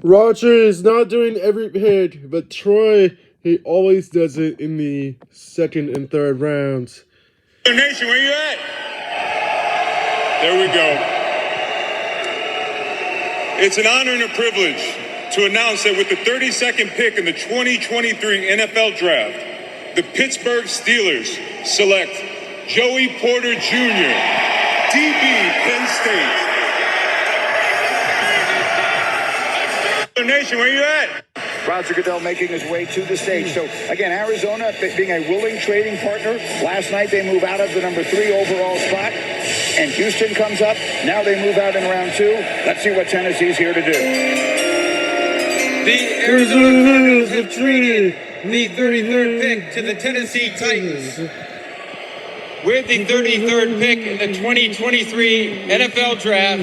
Roger is not doing every pick, but Troy, he always does it in the second and third rounds. Nation, where you at? There we go. It's an honor and a privilege to announce that with the 32nd pick in the 2023 NFL Draft, the Pittsburgh Steelers select Joey Porter Jr., DB, Penn State. Nation, where you at? Roger Goodell making his way to the stage. So, again, Arizona being a willing trading partner. Last night they move out of the number 3 overall spot. And Houston comes up. Now they move out in round 2. Let's see what Tennessee's here to do. The Arizona Cardinals have traded the 33rd pick to the Tennessee Titans. With the 33rd pick in the 2023 NFL Draft,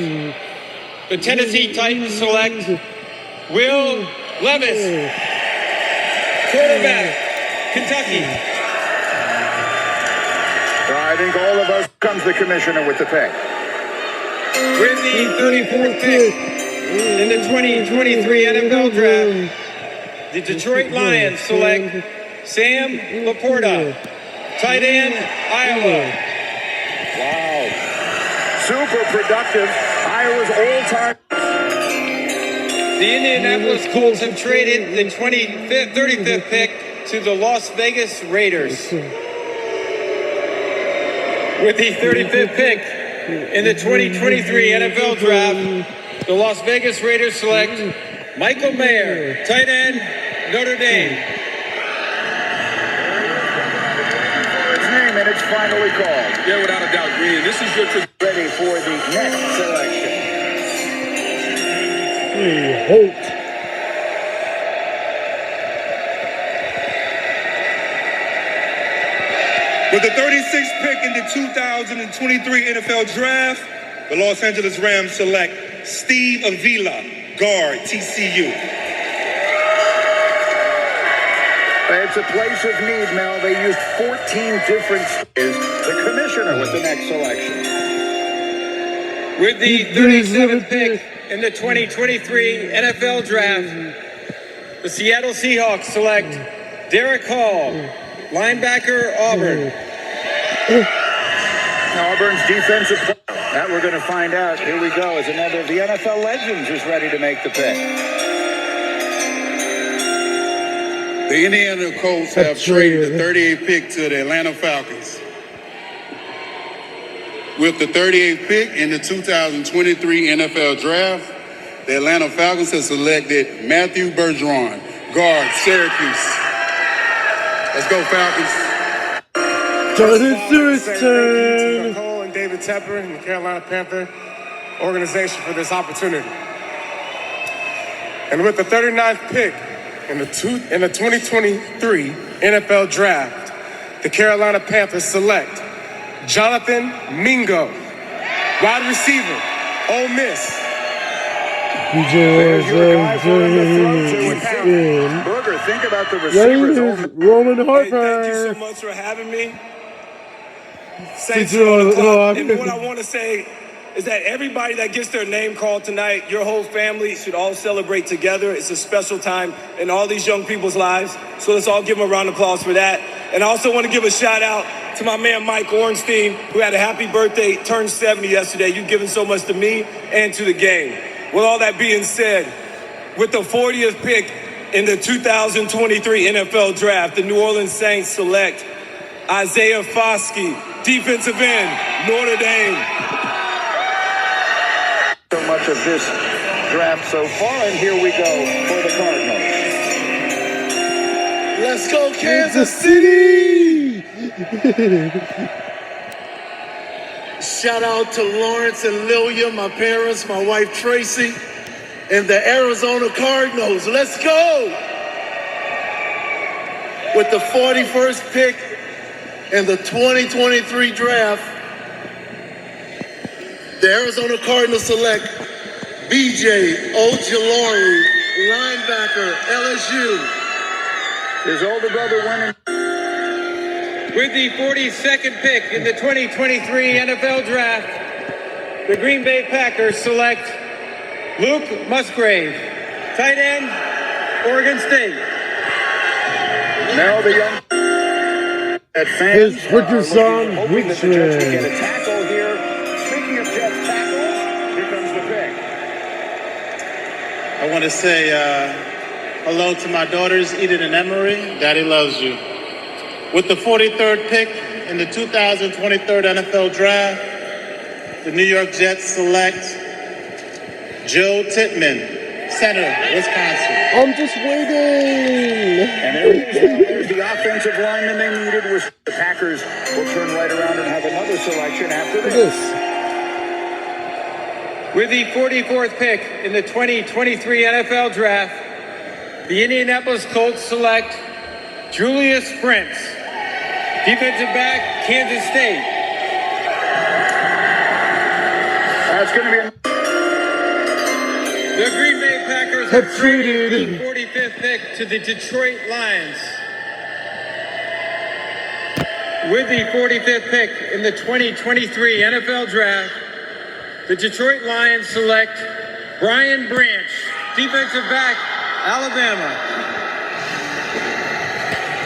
the Tennessee Titans select Will Levis, quarterback, Kentucky. I think all of us comes the commissioner with the pick. With the 34th pick in the 2023 NFL Draft, the Detroit Lions select Sam Laporta, tight end, Iowa. Wow. Super productive. Iowa's all-time. The Indianapolis Colts have traded the 35th pick to the Las Vegas Raiders. With the 35th pick in the 2023 NFL Draft, the Las Vegas Raiders select Michael Mayer, tight end, Notre Dame. His name, and it's finally called. Yeah, without a doubt, Green. This is your Ready for the next selection. Holt. With the 36th pick in the 2023 NFL Draft, the Los Angeles Rams select Steve Avila, guard, TCU. It's a place of need, Mel. They used 14 different stages. The commissioner with the next selection. With the 37th pick in the 2023 NFL Draft, the Seattle Seahawks select Derek Hall, linebacker, Auburn. Auburn's defensive player. That we're going to find out. Here we go as another of the NFL legends is ready to make the pick. The Indiana Colts have traded the 38th pick to the Atlanta Falcons. With the 38th pick in the 2023 NFL Draft, the Atlanta Falcons have selected Matthew Bergeron, guard, Syracuse. Let's go, Falcons. Jonathan Stewart's turn. Cole and David Tepper and the Carolina Panther organization for this opportunity. And with the 39th pick in the 2023 NFL Draft, the Carolina Panthers select Jonathan Mingo, wide receiver, Ole Miss. Booger, think about the receivers. Roman Harper. Hey, thank you so much for having me. Saints And what I want to say is that everybody that gets their name called tonight, your whole family should all celebrate together. It's a special time in all these young people's lives. So let's all give them a round of applause for that. And I also want to give a shout out to my man Mike Ornstein, who had a happy birthday, turned 70 yesterday. You've given so much to me and to the game. With all that being said, with the 40th pick in the 2023 NFL Draft, the New Orleans Saints select Isaiah Foskey, defensive end, Notre Dame. So much of this draft so far, and here we go for the Cardinals. Let's go, Kansas City! Shout out to Lawrence and Lilia, my parents, my wife Tracy, and the Arizona Cardinals. Let's go! With the 41st pick in the 2023 draft, the Arizona Cardinals select B.J. Ojulari, linebacker, LSU. His older brother winning. With the 42nd pick in the 2023 NFL Draft, the Green Bay Packers select Luke Musgrave, Tight end, Oregon State. Now the young at fans His rookie son, hoping that the Jets can get Richard. a tackle here. Speaking of Jets tackles, here comes the pick. I want to say hello to my daughters, Eden and Emery. Daddy loves you. With the 43rd pick in the 2023 NFL Draft, the New York Jets select Joe Tittman, center, Wisconsin. I'm just waiting. And there it is. There's the offensive lineman they needed. Was the Packers will turn right around and have another selection after Look at this. this. With the 44th pick in the 2023 NFL Draft, the Indianapolis Colts select Julius Brents, defensive back, Kansas State. That's going to be The Green Bay Packers have traded the 45th pick to the Detroit Lions. With the 45th pick in the 2023 NFL Draft, the Detroit Lions select Brian Branch, defensive back, Alabama.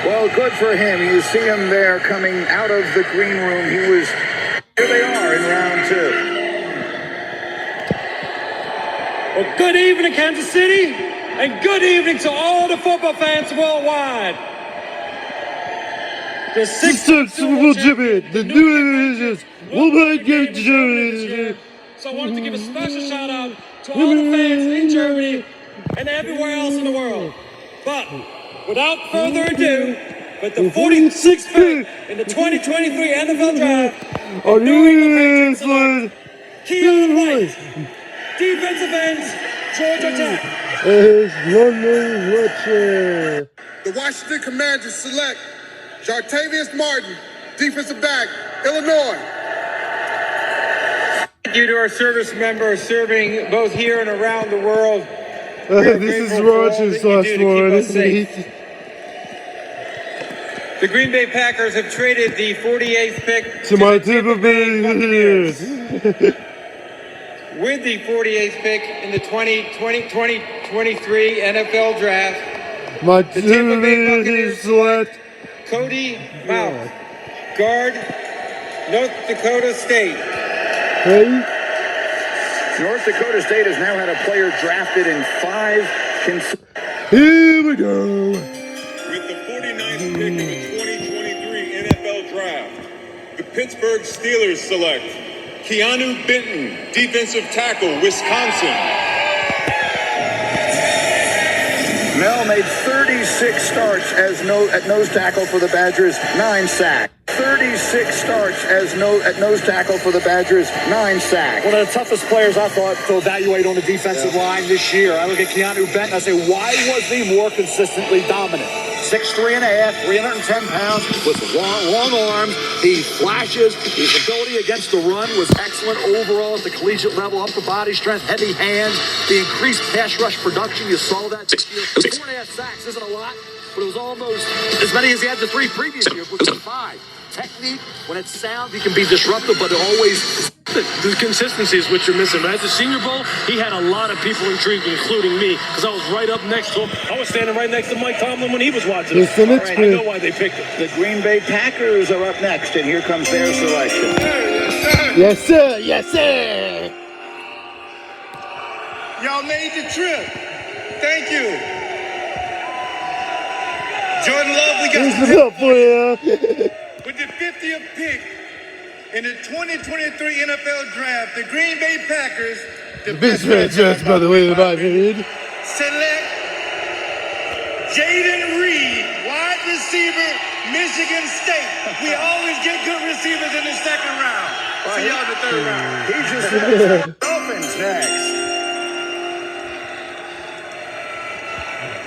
well, good for him. You see him there coming out of the green room. Here they are in round 2. Well, good evening, Kansas City, and good evening to all the football fans worldwide. The sixth Super Bowl champion, the new divisions will make game this year. So I wanted to give a special shout out to all the fans in Germany and everywhere else in the world. But without further ado, with the 46th pick in the 2023 NFL Draft, Our New England Patriots new Keon White, defensive ends, Georgia Tech. is London Richard. The Washington Commanders select Jartavius Martin, defensive back, Illinois. Thank you to our service members serving both here and around the world. This is Roger's last one. The Green Bay Packers have traded the 48th pick To my the Tampa Tampa Bay Bay Buccaneers. Buccaneers. With the 48th pick in the 2023 NFL Draft, My Tampa Bay Tampa Bay Buccaneers select. Cody Mount, guard, North Dakota State. Hey, North Dakota State has now had a player drafted in 5 here we go. With the 49th pick in the 2023 NFL Draft, the Pittsburgh Steelers select Keanu Benton, defensive tackle, Wisconsin. Mel made 36 starts as at nose tackle for the Badgers, 9 sacks. 36 starts as at nose tackle for the Badgers, 9 sacks. One of the toughest players I thought to evaluate on the defensive line this year. I look at Keanu Benton, I say, why was he more consistently dominant? 6'3.5", 310 pounds, with long arms. He flashes. His ability against the run was excellent overall at the collegiate level. Upper body strength, heavy hands, the increased pass rush production. You saw that this year. 4.5 sacks isn't a lot, but it was almost as many as he had the 3 previous years, which was 5. Technique, when it's sound, he can be disruptive, but always... The consistency is what you're missing. But at the Senior Bowl, he had a lot of people intrigued, including me, because I was right up next to him. I was standing right next to Mike Tomlin when he was watching it. It's the next I pick. know why they picked it. The Green Bay Packers are up next, and here comes their selection. Yes, sir. Yes, sir. Y'all made the trip. Thank you. Jordan Love, we This got is up for you. with the 50th pick in the 2023 NFL Draft, the Green Bay Packers, the Best man just by the way that I heard. select Jaden Reed, wide receiver, Michigan State. We always get good receivers in the second round. See y'all in the third round. He just Dolphins next.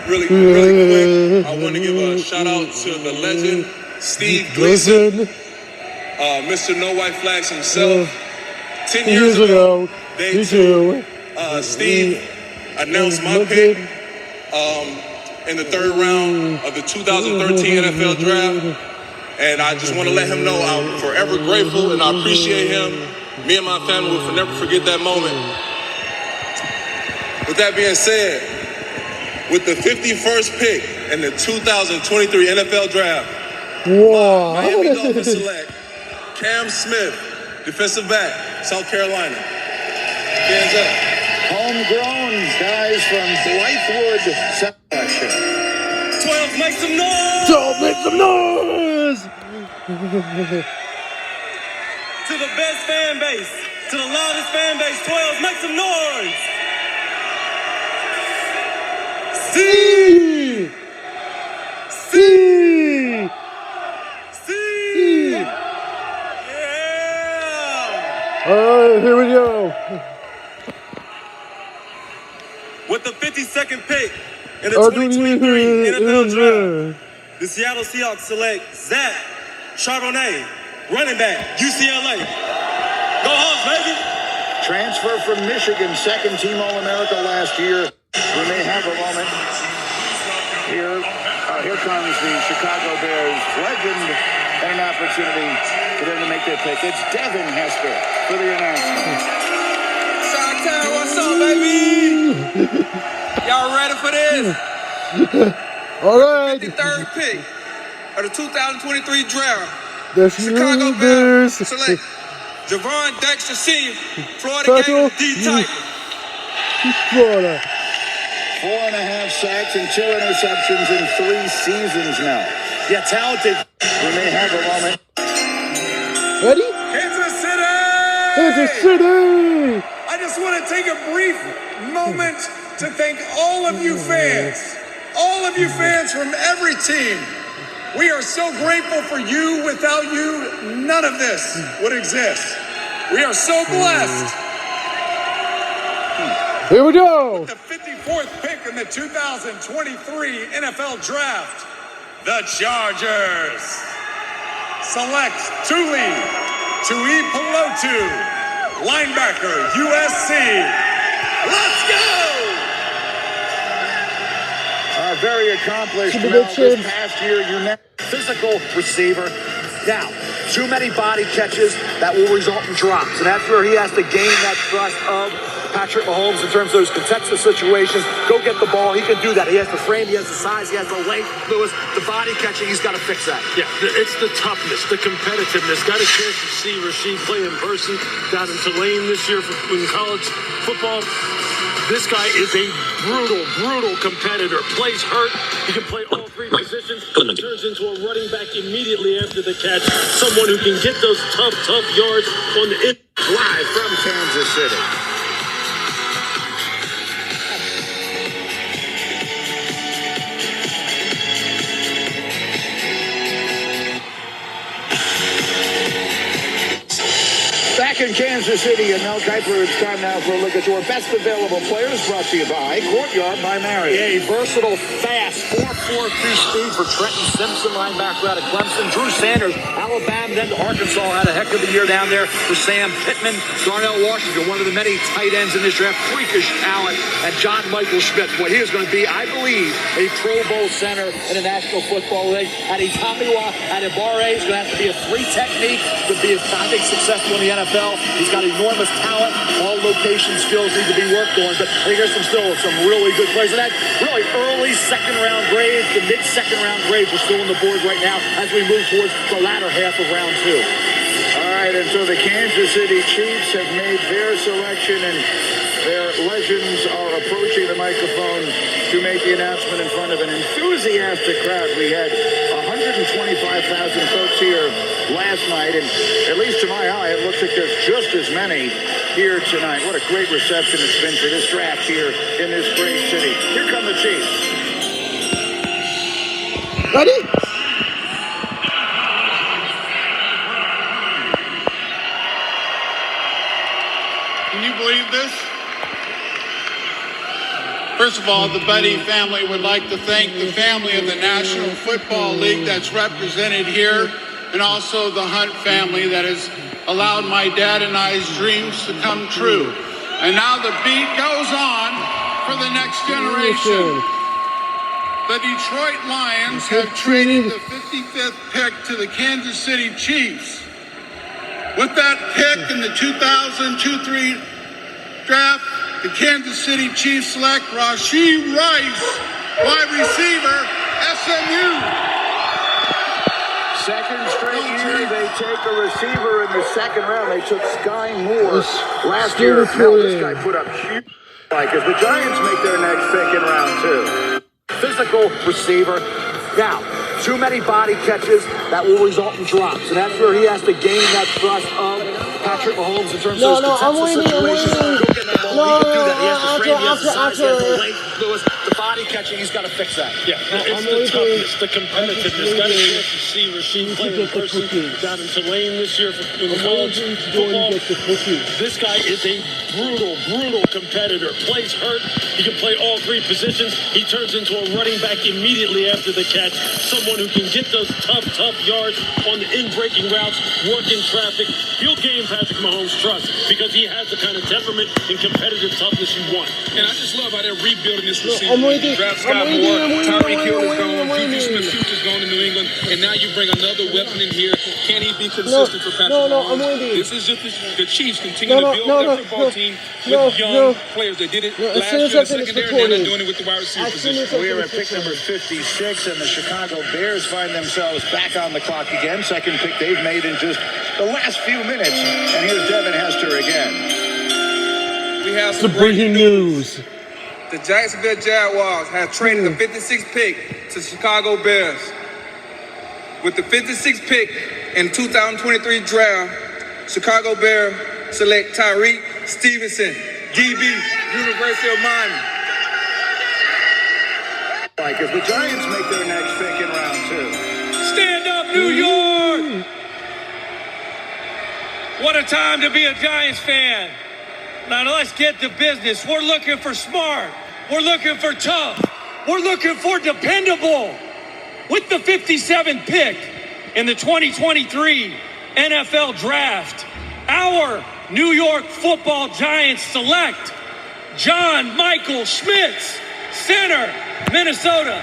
Really quick, I want to give a shout out to the legend, Steve Gleason, Mr. No White Flags himself. 10 years ago, me too. Steve announced my pick in the third round of the 2013 NFL Draft. And I just want to let him know I'm forever grateful and I appreciate him. Me and my family will never forget that moment. With that being said, with the 51st pick in the 2023 NFL Draft, Wow. Miami Dolphins select Cam Smith, defensive back, South Carolina. Hands up. Homegrown guys from Blythewood selection. 12, make some noise! So make some noise! To the best fan base, to the loudest fan base, 12, make some noise! See! See! See! Yeah! Alright, here we go. With the 52nd pick in the 2023 NFL Draft, the Seattle Seahawks select Zach Charbonnet, running back, UCLA. Go Hawks, baby! Transfer from Michigan, second team All-America last year. We may have a moment. Here comes the Chicago Bears legend and an opportunity for them to make their pick. It's Devin Hester for the announcement. Chi-Town, what's up, baby? Y'all ready for this? All right. 53rd pick of the 2023 draft. The Chicago Bears select Javon Dexter Sr., Florida Gators D-type. Florida. 4.5 sacks and 2 interceptions in 3 seasons now. Yeah, talented. We may have a moment. Ready? Kansas City! Kansas City! I just want to take a brief moment to thank all of you fans from every team. We are so grateful for you. Without you, none of this would exist. We are so blessed. Here we go. The 54th pick in the 2023 NFL Draft, the Chargers select Tuli Tuipulotu, linebacker, USC. Let's go! Very accomplished this past year, physical receiver. Now, too many body catches that will result in drops, and that's where he has to gain that trust of Patrick Mahomes in terms of those contested situations. Go get the ball. He can do that. He has the frame. He has the size. He has the length. Lewis, the body catching, he's got to fix that. Yeah, it's the toughness, the competitiveness. Got a chance to see Rasheed play in person down in Tulane this year in college football. This guy is a brutal competitor. Plays hurt. He can play all 3 positions. Turns into a running back immediately after the catch. Someone who can get those tough yards on the end. Live from Kansas City. Back in Kansas City and Mel Kiper, it's time now for a look at your best available players, brought to you by Courtyard by Marriott. A versatile, fast 4.42 speed for Trenton Simpson, linebacker out of Clemson. Drew Sanders, Alabama, then to Arkansas, had a heck of a year down there for Sam Pittman. Darnell Washington, one of the many tight ends in this draft, freakish talent. And John Michael Schmidt, what he is going to be, I believe, a Pro Bowl center in the National Football League. At Itamiwa, at Ibarre, he's going to have to be a 3 technique to be, I think, successful in the NFL. He's got enormous talent. All location skills need to be worked on. But I think there's some really good players. And that really early second-round grades, the mid-second-round grades are still on the board right now as we move towards the latter half of round 2. All right, and so the Kansas City Chiefs have made their selection, and their legends are approaching the microphone to make the announcement in front of an enthusiastic crowd. We had 125,000 folks here last night, and at least to my eye, it looks like there's just as many here tonight. What a great reception it's been for this draft here in this great city. Here come the Chiefs. Ready? Can you believe this? First of all, the Buddy family would like to thank the family of the National Football League that's represented here, and also the Hunt family that has allowed my dad and I's dreams to come true. And now the beat goes on for the next generation. The Detroit Lions have traded the 55th pick to the Kansas City Chiefs. With that pick in the 2023 draft, the Kansas City Chiefs select Rashee Rice, Wide receiver, SMU. Second straight year they take a receiver in the second round. They took Sky Moore last year. Now this guy put up huge like as the Giants make their next pick in round 2. Physical receiver. Now, too many body catches that will result in drops. And that's where he has to gain that trust of Patrick Mahomes in terms of those contested situations. Go get the ball. He can do that. He has the frame, he has the size, he has the length. Lewis, the body catching, he's got to fix that. Yeah, it's the toughness, the competitiveness. Got a chance to see Rasheed play in person down in Tulane this year in college football. This guy is a brutal competitor. Plays hurt. He can play all 3 positions. He turns into a running back immediately after the catch. Someone who can get those tough yards on the in-breaking routes, work in traffic. He'll gain Patrick Mahomes' trust because he has the kind of temperament and competitive toughness you want. And I just love how they're rebuilding this receiver. Draft Scott Moore, Tyreek Hill is gone, Juju Smith-Schuster's gone to New England, and now you bring another weapon in here. Can he be consistent for Patrick Mahomes? This is just the Chiefs continue to build their football team with young players. They did it last year in the secondary, and they're doing it with the wide receiver position. We are at pick number 56, and the Chicago Bears find themselves back on the clock again. Second pick they've made in just the last few minutes. And here's Devin Hester again. We have The breaking news. The Jacksonville Jaguars have traded the 56th pick to Chicago Bears. With the 56th pick in 2023 draft, Chicago Bears select Tyreek Stevenson, DB, University of Miami. Like as the Giants make their next pick in round 2. Stand up, New York! What a time to be a Giants fan. Now let's get to business. We're looking for smart. We're looking for tough. We're looking for dependable. With the 57th pick in the 2023 NFL Draft, our New York Football Giants select John Michael Schmitz, center, Minnesota.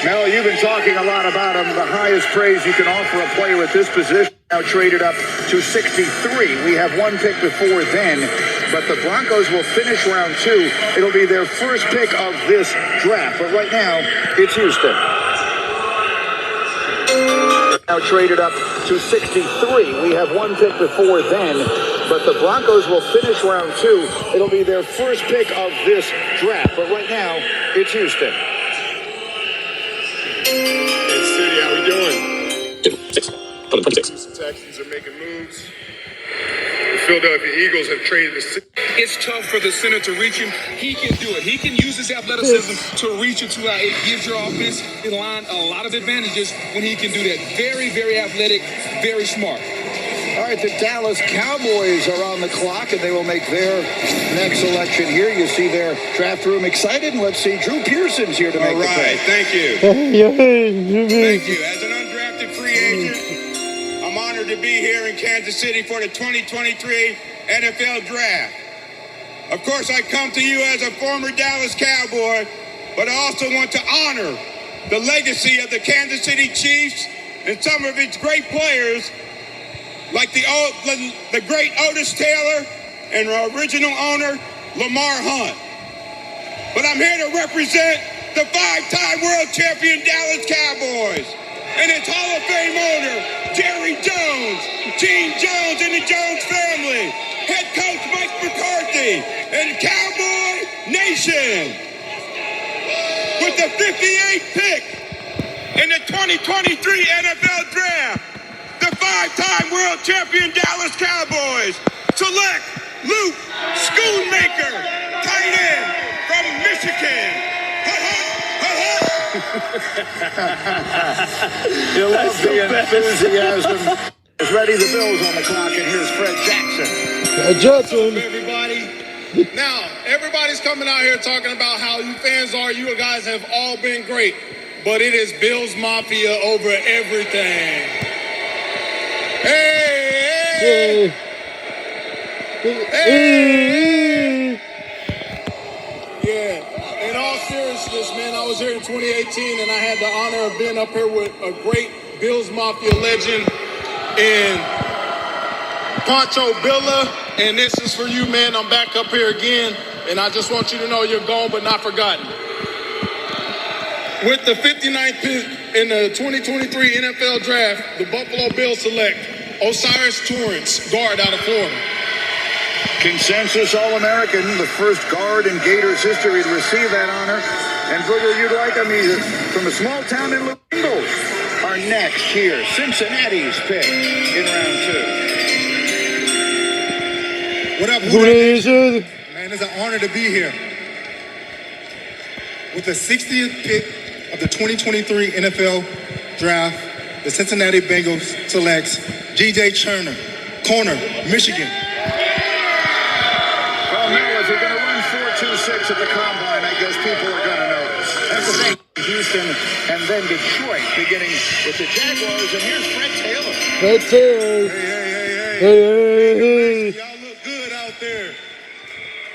Mel, you've been talking a lot about him. The highest praise you can offer a player at this position. Now traded up to 63. We have one pick before then, but the Broncos will finish round 2. It'll be their first pick of this draft, but right now, it's Houston. Now traded up to 63. We have one pick before then, but the Broncos will finish round 2. It'll be their first pick of this draft, but right now, it's Houston. Hey, City, how we doing? 6. Houston Texans are making moves. The Philadelphia Eagles have traded the... It's tough for the center to reach him. He can do it. He can use his athleticism to reach into that. It gives your offense line a lot of advantages when he can do that. Very, very athletic, very smart. All right, the Dallas Cowboys are on the clock, and they will make their next selection here. You see their draft room excited, and let's see, Drew Pearson's here to make the pick. Thank you. Thank you. As an undrafted free agent, I'm honored to be here in Kansas City for the 2023 NFL Draft. Of course, I come to you as a former Dallas Cowboy, but I also want to honor the legacy of the Kansas City Chiefs and some of its great players, like the great Otis Taylor and our original owner, Lamar Hunt. But I'm here to represent the 5-time world champion Dallas Cowboys and its Hall of Fame owner, Jerry Jones, Gene Jones and the Jones family, head coach Mike McCarthy, and Cowboy Nation. With the 58th pick in the 2023 NFL Draft, the 5-time world champion Dallas Cowboys select Luke Schoonmaker, tight end from Michigan. You love the enthusiasm. It's ready, the Bills on the clock, and here's Fred Jackson. What's up, everybody? Now, everybody's coming out here talking about how you fans are. You guys have all been great. But it is Bills Mafia over everything. Hey! Yeah, in all seriousness, man, I was here in 2018, and I had the honor of being up here with a great Bills Mafia legend in Pancho Villa, and this is for you, man. I'm back up here again, And I just want you to know you're gone but not forgotten. With the 59th pick in the 2023 NFL Draft, the Buffalo Bills select Osiris Torrance, guard out of Florida. Consensus All-American, the first guard in Gators history to receive that honor. And Virgil, you'd like him. He's from a small town in Louisville. Our next here, Cincinnati's pick in round 2. What up, Goodell? Man, it's an honor to be here. With the 60th pick of the 2023 NFL Draft, the Cincinnati Bengals selects G.J. Turner, corner, Michigan. Well, now if you're going to run 4.26 at the Combine, I guess people are going to notice. That's the thing. Houston and then Detroit, beginning with the Jaguars. And here's Fred Taylor. Fred Taylor. Hey. Y'all look good out there.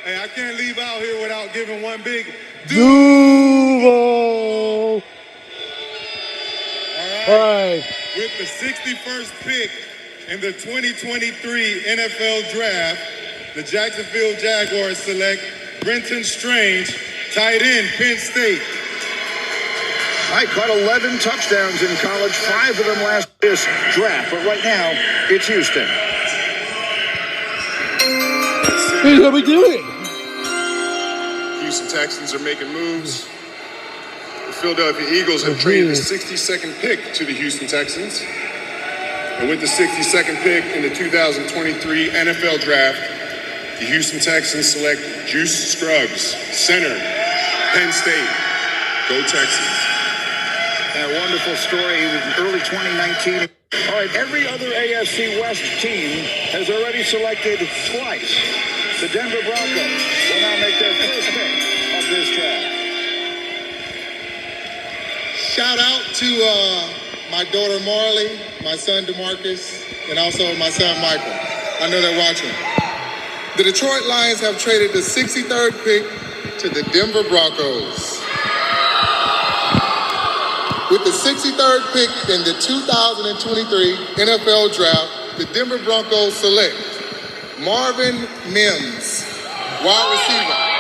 Hey, I can't leave out here without giving one big Duval. All right. With the 61st pick in the 2023 NFL Draft, the Jacksonville Jaguars select Brenton Strange, tight end, Penn State. I caught 11 touchdowns in college, 5 of them last this draft. But right now, it's Houston. Here's what we doing. Houston Texans are making moves. The Philadelphia Eagles have traded the 62nd pick to the Houston Texans. And with the 62nd pick in the 2023 NFL Draft, the Houston Texans select Juice Scruggs, center, Penn State. Go Texans. That wonderful story in early 2019. All right, every other AFC West team has already selected twice. The Denver Broncos will now make their first pick of this draft. Shout out to my daughter Marley, my son DeMarcus, and also my son Michael. I know they're watching. The Detroit Lions have traded the 63rd pick to the Denver Broncos. With the 63rd pick in the 2023 NFL Draft, the Denver Broncos select Marvin Mims, wide receiver.